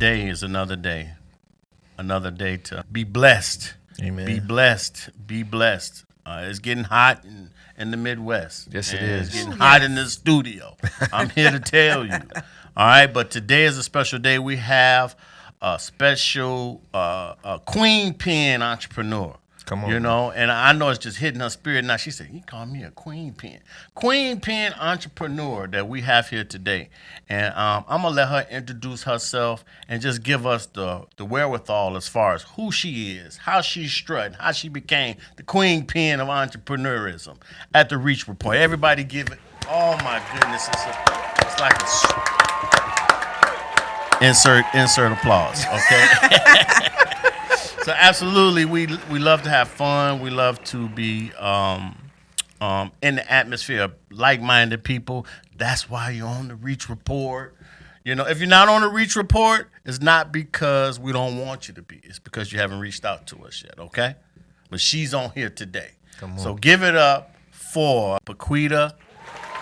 today is another day. Another day to be blessed. Be Amen. blessed. Be blessed. It's getting hot in the Midwest. Yes, it And it's is. getting Ooh, hot in the yes. studio. I'm here to tell you. All right, but today is a special day. We have a special queen pin entrepreneur. Come You on now. know, and I know it's just hitting her spirit now. She said, "You call me a queen pin entrepreneur that we have here today." And I'm gonna let her introduce herself and just give us the wherewithal as far as who she is, how she's strutting, how she became the queen pin of entrepreneurism at the Reach Report. Everybody, give it. Oh my goodness, it's like insert applause. Okay. So absolutely, we love to have fun. We love to be in the atmosphere of like-minded people. That's why you're on the Reach Report. You know, if you're not on the Reach Report, it's not because we don't want you to be. It's because you haven't reached out to us yet. Okay, but she's on here today. Come So on. give it up for Paquita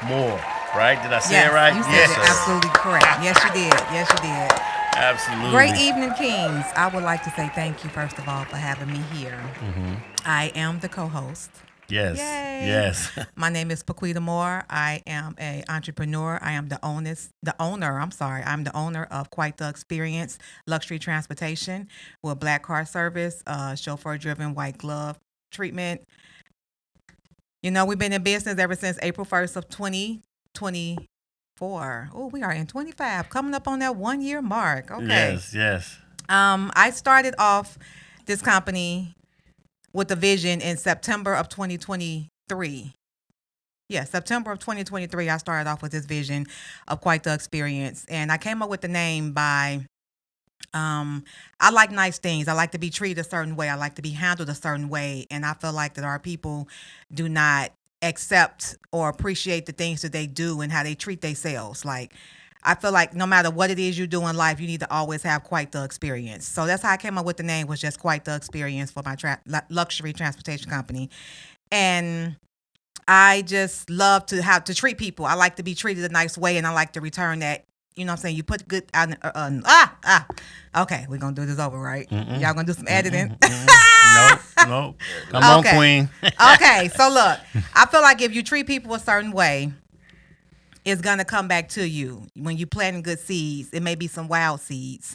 Moore. Right? Did I say it Yes, right? you said Yes. it absolutely correct. Yes, you did. Yes, you did. Great Absolutely. evening, Kings. I would like to say thank you, first of all, for having me here. I am the co-host. Yes. Yay. Yes. My name is Paquita Moore. I am a entrepreneur. I am I'm the owner of Quite the Experience Luxury Transportation with Black Car Service, chauffeur-driven white glove treatment. You know, we've been in business ever since April 1st of 2024. Oh, we are in 25, coming up on that 1 year mark. Okay. Yes. Yes. I started off this company with a vision in September of 2023. Yeah, September of 2023, I started off with this vision of Quite the Experience. And I came up with the name by I like nice things. I like to be treated a certain way. I like to be handled a certain way. And I feel like that our people do not accept or appreciate the things that they do and how they treat themselves. Like, I feel like no matter what it is you do in life, you need to always have quite the experience. So that's how I came up with the name, was just Quite the Experience for my luxury transportation company. And I just love to have to treat people. I like to be treated a nice way, and I like to return that. You know what I'm saying? You put good out. Okay, we're gonna do this over, right? Y'all gonna do some editing? Nope. Nope. Come on, Okay. Queen. Okay, so look, I feel like if you treat people a certain way, it's gonna come back to you. When you planting good seeds, it may be some wild seeds,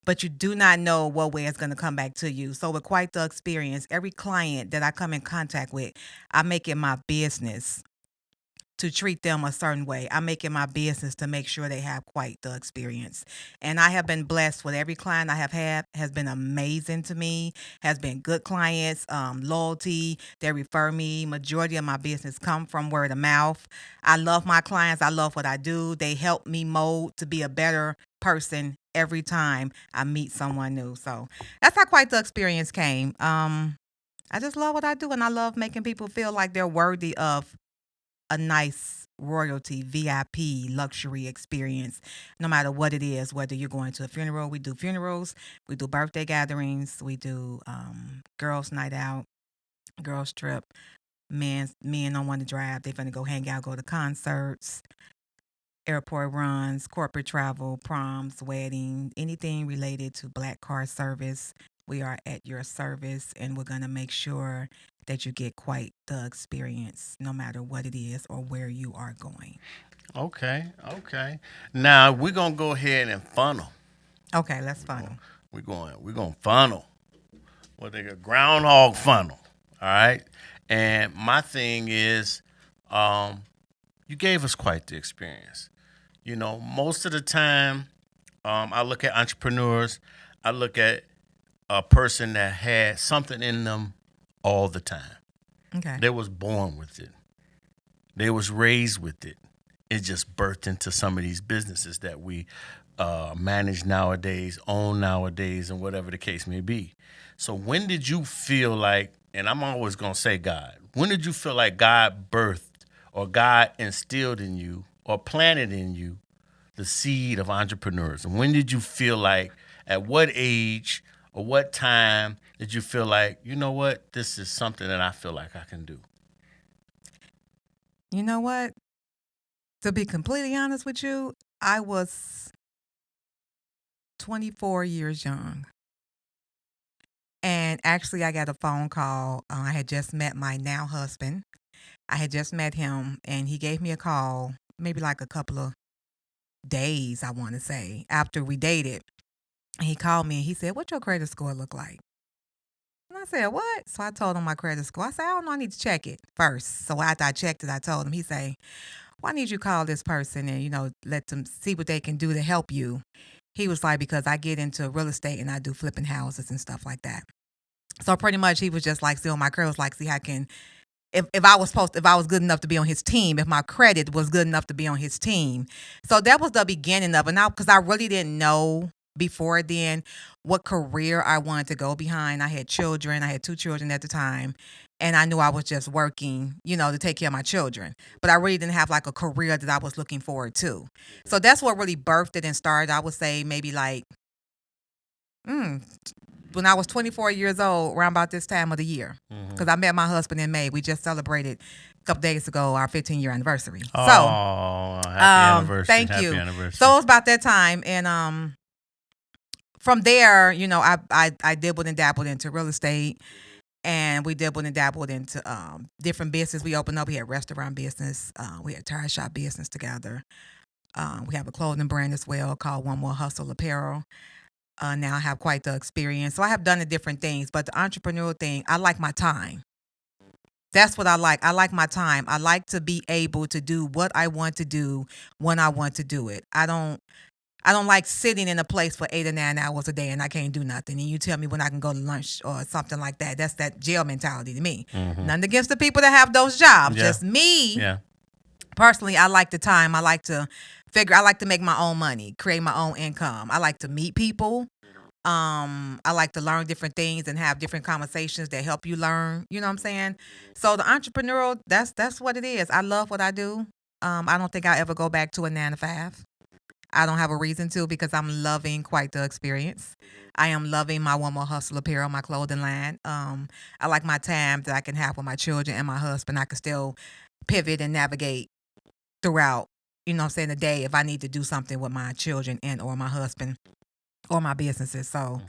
but you do not know what way it's gonna come back to you. So with Quite the Experience, every client that I come in contact with, I make it my business to treat them a certain way. I make it my business to make sure they have quite the experience. And I have been blessed with every client I have had has been amazing to me, has been good clients, loyalty. They refer me. Majority of my business come from word of mouth. I love my clients. I love what I do. They help me mold to be a better person every time I meet someone new. So that's how quite the experience came. I just love what I do, and I love making people feel like they're worthy of a nice royalty VIP luxury experience, no matter what it is. Whether you're going to a funeral, we do funerals, we do birthday gatherings, we do girls' night out, girls' trip. Men don't want to drive; they finna go hang out, go to concerts, airport runs, corporate travel, proms, wedding, anything related to Black Car Service. We are at your service, and we're gonna make sure that you get quite the experience, no matter what it is or where you are going. Okay. Okay. Now we're gonna go ahead and funnel. Okay, let's funnel. We're going to funnel. What they got, groundhog funnel. All right. And my thing is, you gave us quite the experience. You know, most of the time, I look at entrepreneurs. I look at a person that had something in them all the time. Okay. They was born with it. They was raised with it. It just birthed into some of these businesses that we manage nowadays, own nowadays, and whatever the case may be. So when did you feel like, and I'm always gonna say God, when did you feel like God birthed or God instilled in you or planted in you the seed of entrepreneurs? And when did you feel like, at what age or what time did you feel like, you know what, this is something that I feel like I can do? You know what? To be completely honest with you, I was 24 years young. And actually, I got a phone call. I had just met my now husband. I had just met him, and he gave me a call, maybe like a couple of days, I want to say, after we dated. And he called me and he said, "What your credit score look like?" And I said, "What?" So I told him my credit score. I said, "I don't know, I need to check it first." So after I checked it, I told him. He said, "Why need you call this person and, let them see what they can do to help you?" He was like, "Because I get into real estate and I do flipping houses and stuff like that." So pretty much he was just like, see on my credit, was like, see how can, if I was good enough to be on his team, if my credit was good enough to be on his team. So that was the beginning of it. Now, because I really didn't know before then what career I wanted to go behind. I had children. I had 2 children at the time. And I knew I was just working, to take care of my children. But I really didn't have like a career that I was looking forward to. So that's what really birthed it and started. I would say maybe like, when I was 24 years old, around about this time of the year. Because I met my husband in May. We just celebrated a couple days ago our 15-year anniversary. Oh, happy anniversary. Thank happy you. Anniversary. So it was about that time. And from there, I dibbled and dabbled into real estate. And we dibbled and dabbled into different business. We opened up. We had restaurant business. We had tire shop business together. We have a clothing brand as well called One More Hustle Apparel. Now I have quite the experience. So I have done the different things. But the entrepreneurial thing, I like my time. That's what I like. I like my time. I like to be able to do what I want to do when I want to do it. I don't like sitting in a place for 8 or 9 hours a day and I can't do nothing. And you tell me when I can go to lunch or something like that. That's that jail mentality to me. Nothing against the people that have those jobs. Yeah. Just me. Yeah. Personally, I like the time. I like to make my own money, create my own income. I like to meet people. I like to learn different things and have different conversations that help you learn. You know what I'm saying? So the entrepreneurial, that's what it is. I love what I do. I don't think I'll ever go back to a 9 to 5. I don't have a reason to because I'm loving quite the experience. I am loving my One More Hustle Apparel, my clothing line. I like my time that I can have with my children and my husband. I can still pivot and navigate throughout, the day if I need to do something with my children and or my husband or my businesses. So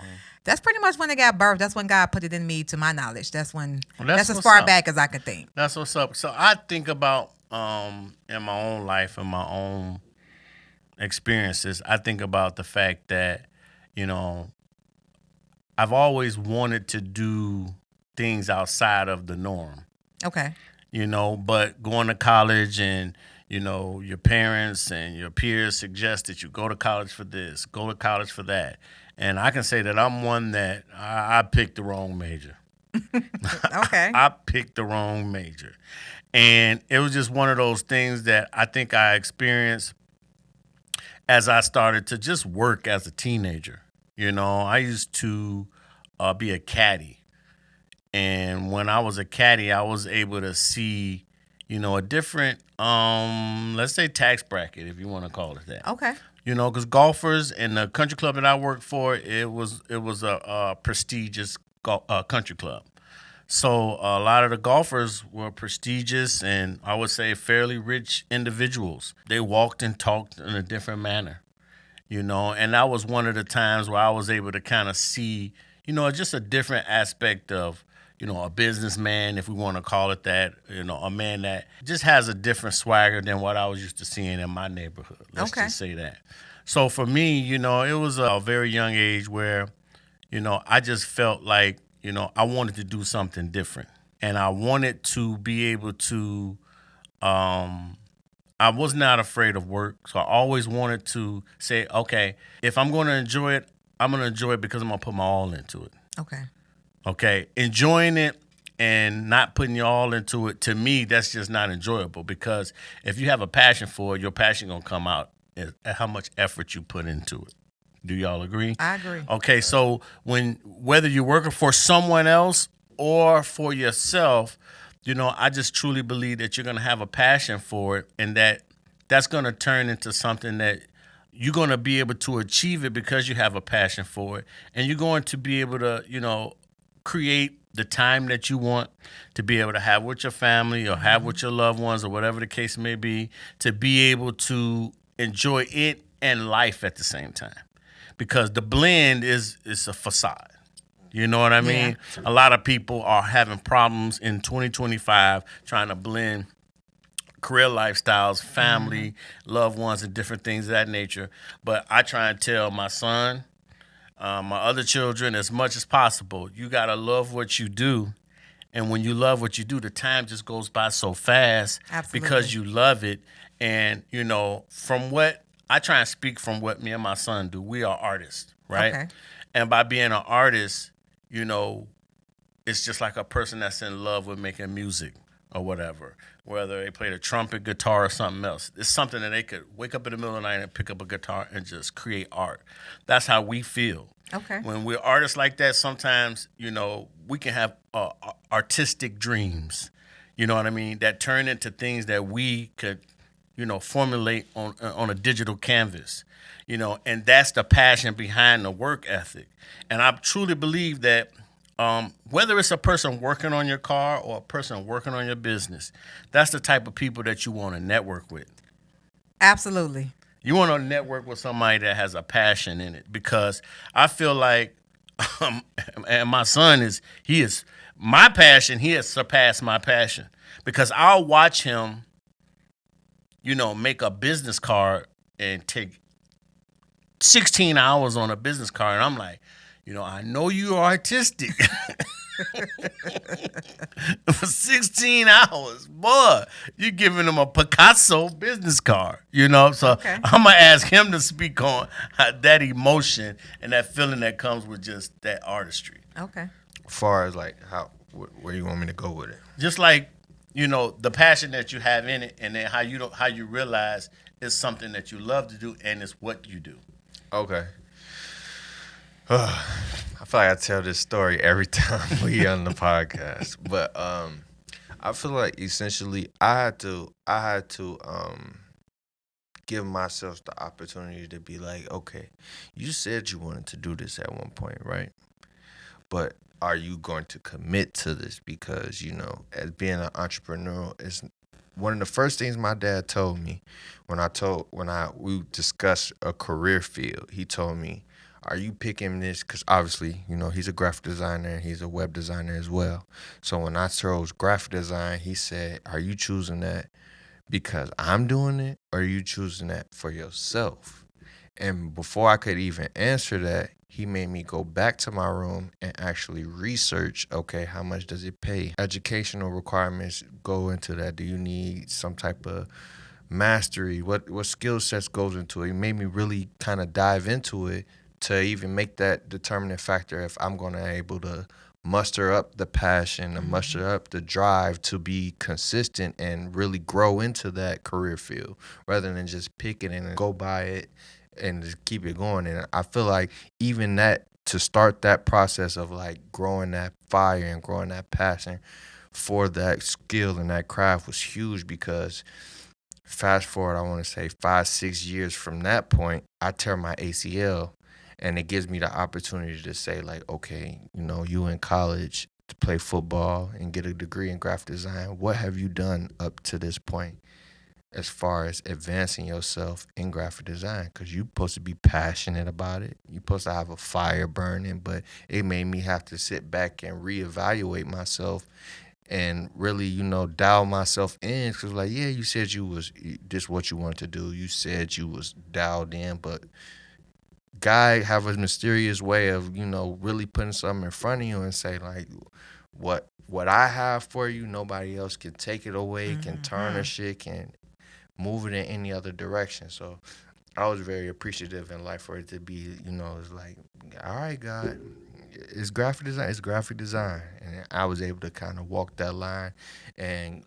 that's pretty much when it got birthed. That's when God put it in me, to my knowledge. That's as far back as I could think. That's what's up. So I think about in my own life and my own experiences, I think about the fact that, I've always wanted to do things outside of the norm. Okay. But going to college and, your parents and your peers suggest that you go to college for this, go to college for that. And I can say that I'm one that I picked the wrong major. Okay. I picked the wrong major. And it was just one of those things that I think I experienced as I started to just work as a teenager. I used to be a caddy. And when I was a caddy, I was able to see, a different, let's say tax bracket, if you want to call it that. Okay. Because golfers in the country club that I worked for, it was a prestigious country club. So a lot of the golfers were prestigious and I would say fairly rich individuals. They walked and talked in a different manner, and that was one of the times where I was able to kind of see, just a different aspect of, a businessman, if we want to call it that, a man that just has a different swagger than what I was used to seeing in my neighborhood. Let's just say that. So for me, it was a very young age where, I just felt like, I wanted to do something different. And I wanted to be able to, I was not afraid of work. So I always wanted to say, okay, if I'm going to enjoy it, I'm going to enjoy it because I'm going to put my all into it. Okay. Enjoying it and not putting your all into it, to me, that's just not enjoyable because if you have a passion for it, your passion going to come out at how much effort you put into it. Do y'all agree? I agree. Okay, so whether you're working for someone else or for yourself, I just truly believe that you're going to have a passion for it and that's going to turn into something that you're going to be able to achieve it because you have a passion for it. And you're going to be able to, create the time that you want to be able to have with your family or have with your loved ones or whatever the case may be, to be able to enjoy it and life at the same time. because the blend is a facade. You know what I Yeah. mean? A lot of people are having problems in 2025 trying to blend career lifestyles, family, loved ones, and different things of that nature. But I try and tell my son, my other children, as much as possible, you gotta love what you do. And when you love what you do, the time just goes by so fast Absolutely. because you love it. And from what I try and speak from what me and my son do, we are artists, right? Okay. And by being an artist, you know, it's just like a person that's in love with making music or whatever. Whether they play the trumpet, guitar, or something else, it's something that they could wake up in the middle of the night and pick up a guitar and just create art. That's how we feel. Okay. When we're artists like that, sometimes we can have artistic dreams. You know what I mean? That turn into things that we could, formulate on a digital canvas. And that's the passion behind the work ethic. And I truly believe that whether it's a person working on your car or a person working on your business, that's the type of people that you want to network with. Absolutely. You want to network with somebody that has a passion in it because I feel like, and my son he is my passion. He has surpassed my passion because I'll watch him, make a business card and take 16 hours on a business card. And I'm like, I know you're artistic. For 16 hours, boy, you giving him a Picasso business card, So Okay. I'm gonna ask him to speak on that emotion and that feeling that comes with just that artistry. Okay. As far as like where you want me to go with it? Just like the passion that you have in it, and then how you realize it's something that you love to do and it's what you do. Okay. I feel like I tell this story every time we on the podcast, but I feel like essentially I had to give myself the opportunity to be like, okay, you said you wanted to do this at one point, right? But are you going to commit to this? Because as being an entrepreneur, is one of the first things my dad told me we discussed a career field. He told me, are you picking this? Because obviously, he's a graphic designer and he's a web designer as well. So when I chose graphic design, he said, are you choosing that because I'm doing it, or are you choosing that for yourself? And before I could even answer that, he made me go back to my room and actually research, okay, how much does it pay? Educational requirements go into that. Do you need some type of mastery? What skill sets goes into it? It made me really kind of dive into it to even make that determining factor if I'm going to able to muster up the passion and muster up the drive to be consistent and really grow into that career field rather than just pick it and go by it and just keep it going. And I feel like even that, to start that process of like growing that fire and growing that passion for that skill and that craft was huge, because fast forward, I want to say 5-6 years from that point, I tear my ACL, and it gives me the opportunity to say like, okay, you in college to play football and get a degree in graphic design. What have you done up to this point as far as advancing yourself in graphic design? Because you're supposed to be passionate about it. You're supposed to have a fire burning, but it made me have to sit back and reevaluate myself and really, dial myself in. Because like, yeah, you said you was this what you wanted to do. You said you was dialed in, but God have a mysterious way of, really putting something in front of you and say like, what I have for you, nobody else can take it away, can tarnish it, can move it in any other direction. So I was very appreciative in life for it to be, it's like, all right, God, it's graphic design. It's graphic design. And I was able to kind of walk that line and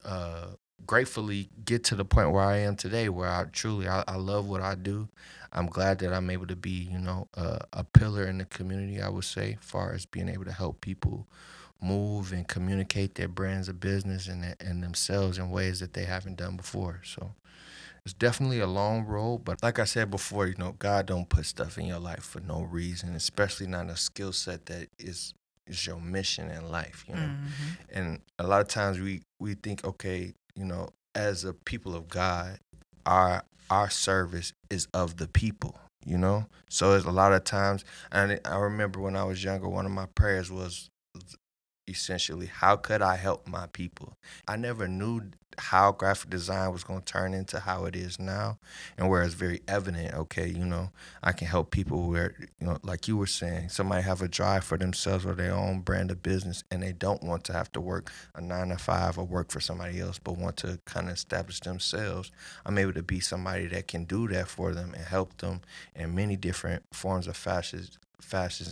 gratefully get to the point where I am today, where I love what I do. I'm glad that I'm able to be, a pillar in the community, I would say, as far as being able to help people move and communicate their brands of business and themselves in ways that they haven't done before. So it's definitely a long road, but like I said before, God don't put stuff in your life for no reason, especially not a skill set that is your mission in life. And a lot of times we think, okay, as a people of God, our service is of the people. you know. So it's a lot of times, and I remember when I was younger, one of my prayers was essentially, how could I help my people? I never knew how graphic design was going to turn into how it is now, and where it's very evident, okay, you know, I can help people where, you know, like you were saying, somebody have a drive for themselves or their own brand of business, and they don't want to have to work a 9 to 5 or work for somebody else, but want to kind of establish themselves. I'm able to be somebody that can do that for them and help them in many different forms of fashions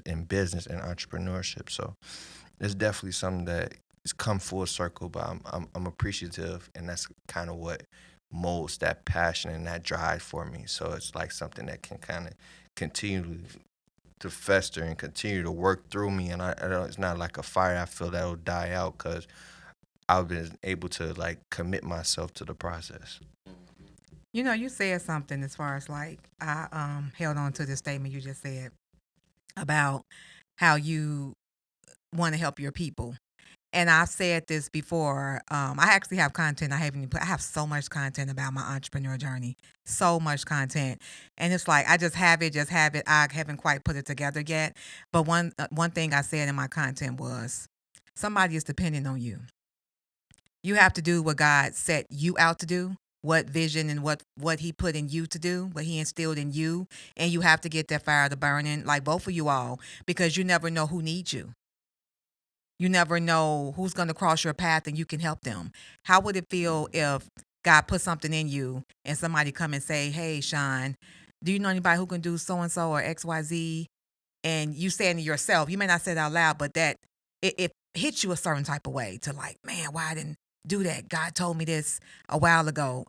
in business and entrepreneurship. So it's definitely something that it's come full circle, but I'm appreciative, and that's kind of what molds that passion and that drive for me. So it's like something that can kind of continue to fester and continue to work through me, and I don't, it's not like a fire I feel that'll die out because I've been able to like commit myself to the process. You know, you said something as far as like I held on to the statement you just said about how you want to help your people. And I've said this before. I actually have content I haven't even put. I have so much content about my entrepreneur journey, so much content, and it's like I just have it, just have it. I haven't quite put it together yet. But one thing I said in my content was, somebody is depending on you. You have to do what God set you out to do, what vision and what He put in you to do, what He instilled in you, and you have to get that fire to burning, like both of you all, because you never know who needs you. You never know who's going to cross your path and you can help them. How would it feel if God put something in you and somebody come and say, "Hey, Sean, do you know anybody who can do so and so or XYZ?" And you saying to yourself, you may not say it out loud, but that it hits you a certain type of way to like, man, why I didn't do that? God told me this a while ago.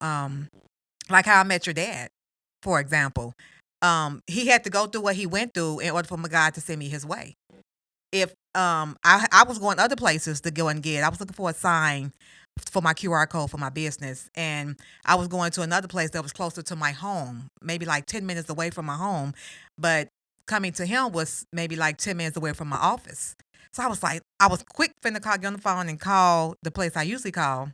Like how I met your dad, for example. He had to go through what he went through in order for my God to send me his way. If I was going other places to go and get, I was looking for a sign for my QR code for my business, and I was going to another place that was closer to my home, maybe like 10 minutes away from my home, but coming to him was maybe like 10 minutes away from my office. So I was like, I was quick finna call, get on the phone and call the place I usually call.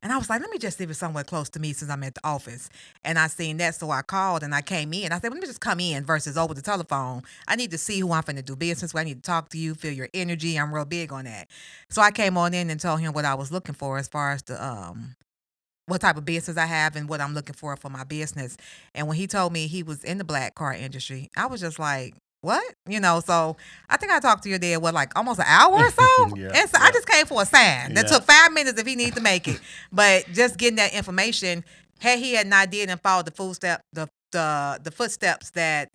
And I was like, let me just see if it's somewhere close to me since I'm at the office. And I seen that, so I called and I came in. I said, let me just come in versus over the telephone. I need to see who I'm finna do business with. I need to talk to you, feel your energy. I'm real big on that. So I came on in and told him what I was looking for as far as the what type of business I have and what I'm looking for my business. And when he told me he was in the black car industry, I was just like, what? You know, so I think I talked to your dad, what, like almost an hour or so? Yeah, And so I just came for a sign. That Yeah. took 5 minutes if he needed to make it. But just getting that information, had he had not did and followed the footsteps that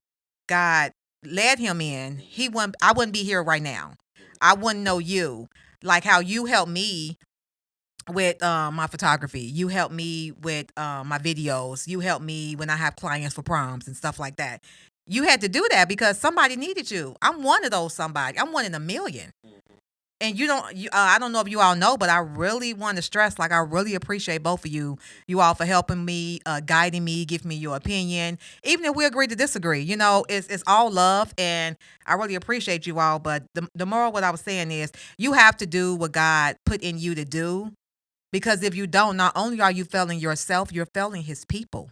God led him in, I wouldn't be here right now. I wouldn't know you. Like how you helped me with my photography. You help me with my videos. You help me when I have clients for proms and stuff like that. You had to do that because somebody needed you. I'm one of those somebody. I'm one in a million. And I don't know if you all know, but I really want to stress, like, I really appreciate both of you all for helping me, guiding me, giving me your opinion. Even if we agree to disagree, you know, it's all love, and I really appreciate you all. But the moral of what I was saying is, you have to do what God put in you to do, because if you don't, not only are you failing yourself, you're failing His people.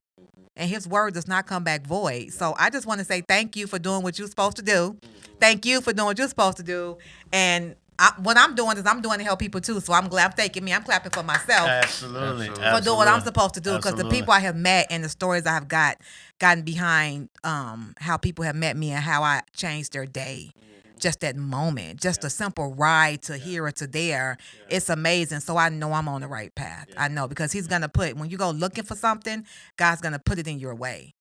And His word does not come back void. So I just want to say thank you for doing what you're supposed to do. Thank you for doing what you're supposed to do. And what I'm doing is I'm doing to help people too. So I'm glad I'm thanking me. I'm clapping for myself Absolutely. Absolutely. for doing what I'm supposed to do, because the Absolutely. people I have met and the stories I have gotten behind how people have met me and how I changed their day. Just that moment, just a simple ride to here or to there. It's amazing. So I know I'm on the right path. I know, because He's going to when you go looking for something, God's going to put it in your way.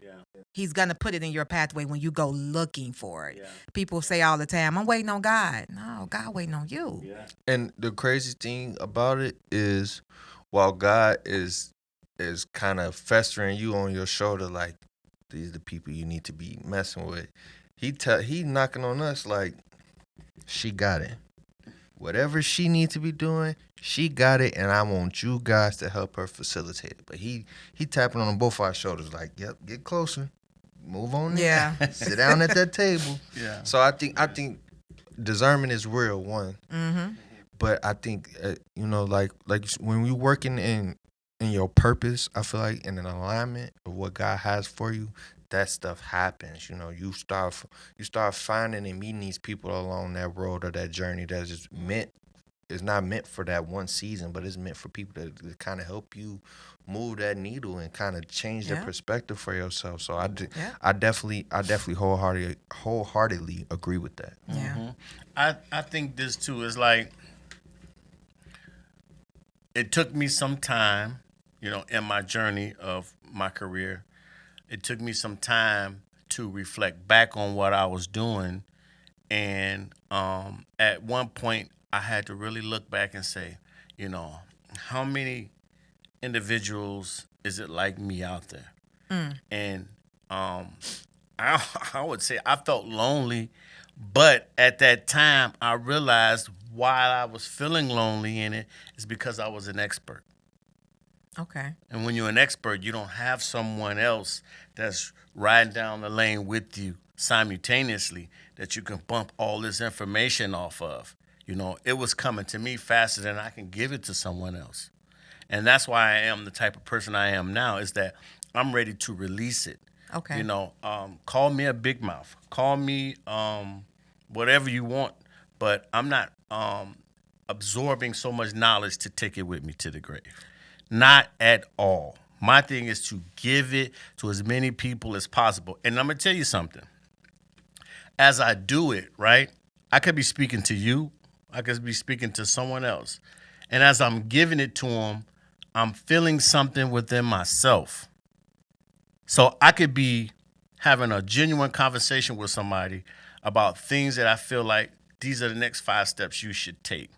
He's going to put it in your pathway when you go looking for it. People say all the time, I'm waiting on God. No, God waiting on you. And the crazy thing about it is, while God is kind of festering you on your shoulder, like, these are the people you need to be messing with, he knocking on us like, she got it. Whatever she needs to be doing, she got it, and I want you guys to help her facilitate it. But he tapping on both our shoulders like, yep, get closer, move on in. Yeah. Sit down at that table. Yeah. So I think discernment is real, one. Mm-hmm. But I think you know, like when you working in your purpose, I feel like in an alignment of what God has for you, that stuff happens. You start finding and meeting these people along that road or that journey that's just meant. It's not meant for that one season, but it's meant for people to kind of help you move that needle and kind of change the Yeah. perspective for yourself. So Yeah. I definitely wholeheartedly agree with that. Yeah. I think this too is like it took me some time, in my journey of my career. It took me some time to reflect back on what I was doing, and at one point I had to really look back and say, you know, how many individuals is it like me out there? And um, I would say I felt lonely, but at that time I realized why I was feeling lonely in it is because I was an expert. Okay. And when you're an expert, you don't have someone else that's riding down the lane with you simultaneously that you can bump all this information off of. It was coming to me faster than I can give it to someone else. And that's why I am the type of person I am now, is that I'm ready to release it. Okay. Call me a big mouth. Call me whatever you want, but I'm not absorbing so much knowledge to take it with me to the grave. Not at all. My thing is to give it to as many people as possible. And I'm going to tell you something. As I do it, right, I could be speaking to you. I could be speaking to someone else. And as I'm giving it to them, I'm feeling something within myself. So I could be having a genuine conversation with somebody about things that I feel like these are the next 5 steps you should take.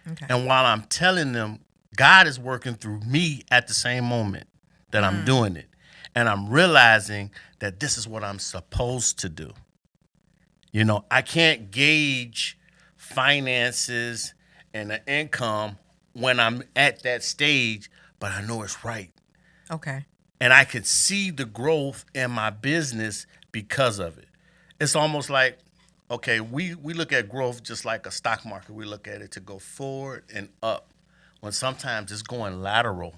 Okay. And while I'm telling them, God is working through me at the same moment that I'm doing it. And I'm realizing that this is what I'm supposed to do. I can't gauge finances and the income when I'm at that stage, but I know it's right. Okay. And I could see the growth in my business because of it. It's almost like, okay, we look at growth just like a stock market. We look at it to go forward and up. When sometimes it's going lateral,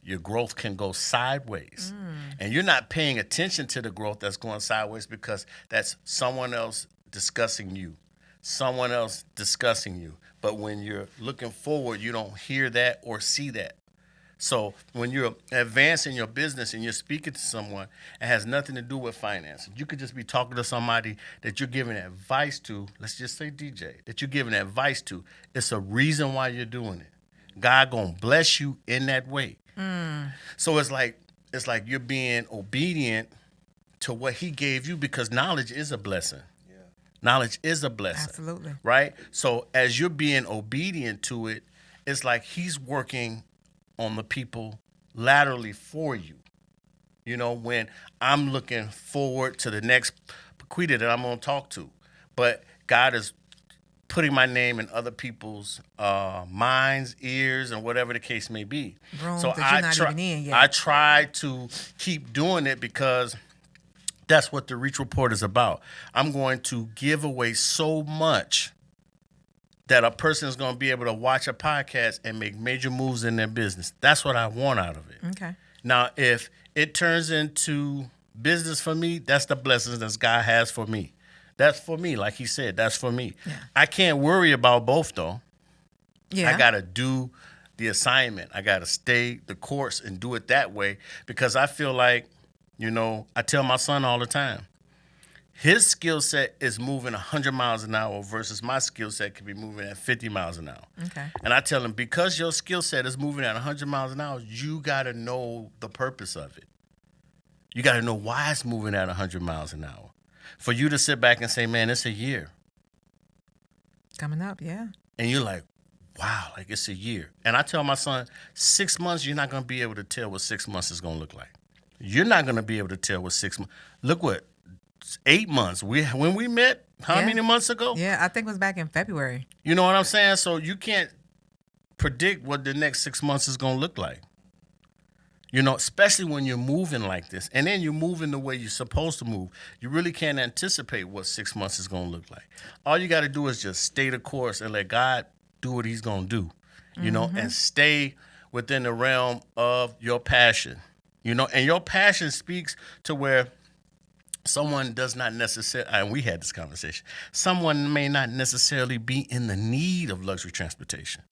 your growth can go sideways. And you're not paying attention to the growth that's going sideways because that's someone else discussing you, someone else discussing you. But when you're looking forward, you don't hear that or see that. So when you're advancing your business and you're speaking to someone, it has nothing to do with finance. You could just be talking to somebody that you're giving advice to. Let's just say DJ, that you're giving advice to. It's a reason why you're doing it. God gonna bless you in that way. So it's like you're being obedient to what He gave you, because knowledge is a blessing. Yeah. Knowledge is a blessing. Absolutely. Right? So as you're being obedient to it, it's like He's working on the people laterally for you. When I'm looking forward to the next Paquita that I'm gonna talk to, but God is putting my name in other people's minds, ears, and whatever the case may be. Rooms So that you're not even in yet. I try to keep doing it because that's what the Reach Report is about. I'm going to give away so much that a person is going to be able to watch a podcast and make major moves in their business. That's what I want out of it. Okay. Now, if it turns into business for me, that's the blessings that God has for me. That's for me. Like he said, that's for me. Yeah. I can't worry about both, though. Yeah. I got to do the assignment. I got to stay the course and do it that way, because I feel like, I tell my son all the time, his skill set is moving 100 miles an hour versus my skill set could be moving at 50 miles an hour. Okay. And I tell him, because your skill set is moving at 100 miles an hour, you got to know the purpose of it. You got to know why it's moving at 100 miles an hour. For you to sit back and say, man, it's a year. Coming up, yeah. And you're like, wow, like it's a year. And I tell my son, 6 months, you're not going to be able to tell what 6 months is going to look like. You're not going to be able to tell what 6 months. Look what, 8 months. When we met, how Yeah. many months ago? Yeah, I think it was back in February. You know what I'm saying? So you can't predict what the next 6 months is going to look like. Especially when you're moving like this. And then you're moving the way you're supposed to move. You really can't anticipate what 6 months is going to look like. All you got to do is just stay the course and let God do what He's going to do, and stay within the realm of your passion, and your passion speaks to where someone does not necessarily, and we had this conversation, someone may not necessarily be in the need of luxury transportation,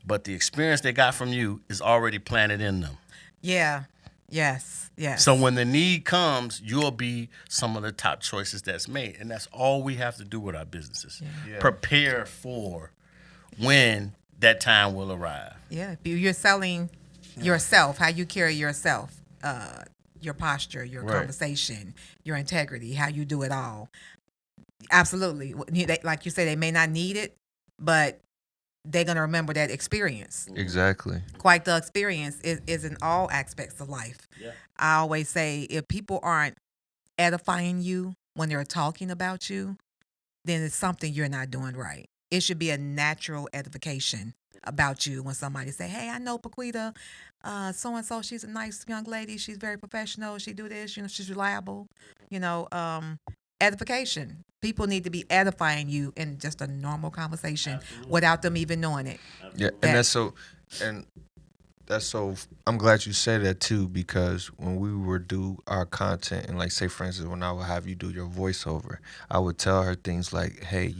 but the experience they got from you is already planted in them. Yeah. Yes. Yes. So when the need comes, you'll be some of the top choices that's made. And that's all we have to do with our businesses. Yeah. Prepare for when that time will arrive. Yeah, if you're selling yourself, how you carry yourself, your posture, your Right. conversation, your integrity, how you do it all. Absolutely. Like you say, they may not need it, but they're going to remember that experience. Exactly. Quite the experience is in all aspects of life. Yeah. I always say if people aren't edifying you when they're talking about you, then it's something you're not doing right. It should be a natural edification about you when somebody say, hey, I know Paquita, so-and-so, she's a nice young lady. She's very professional. She do this, she's reliable. Edification. People need to be edifying you in just a normal conversation without them even knowing it. Yeah, and that's so. I'm glad you said that too, because when we would do our content, and like say for instance, when I would have you do your voiceover, I would tell her things like, "Hey,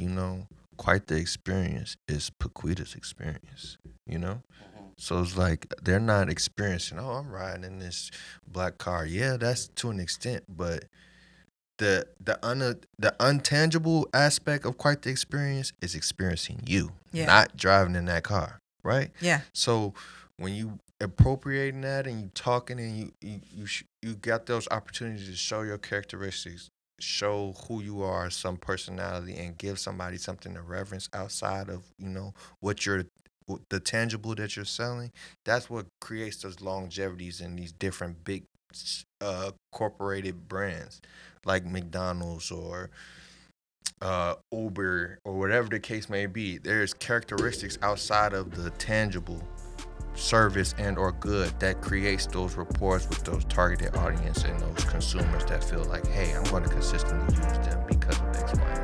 quite the experience is Paquita's experience." So it's like they're not experiencing. Oh, I'm riding in this black car. Yeah, that's to an extent, but the untangible aspect of quite the experience is experiencing you, not driving in that car, right? Yeah. So when you appropriating that and you talking and you got those opportunities to show your characteristics, show who you are, some personality, and give somebody something to reverence outside of what the tangible that you're selling. That's what creates those longevities in these different big corporated brands like McDonald's or Uber or whatever the case may be. There's characteristics outside of the tangible service and or good that creates those rapports with those targeted audience and those consumers that feel like, hey, I'm going to consistently use them because of X, Y, and Z.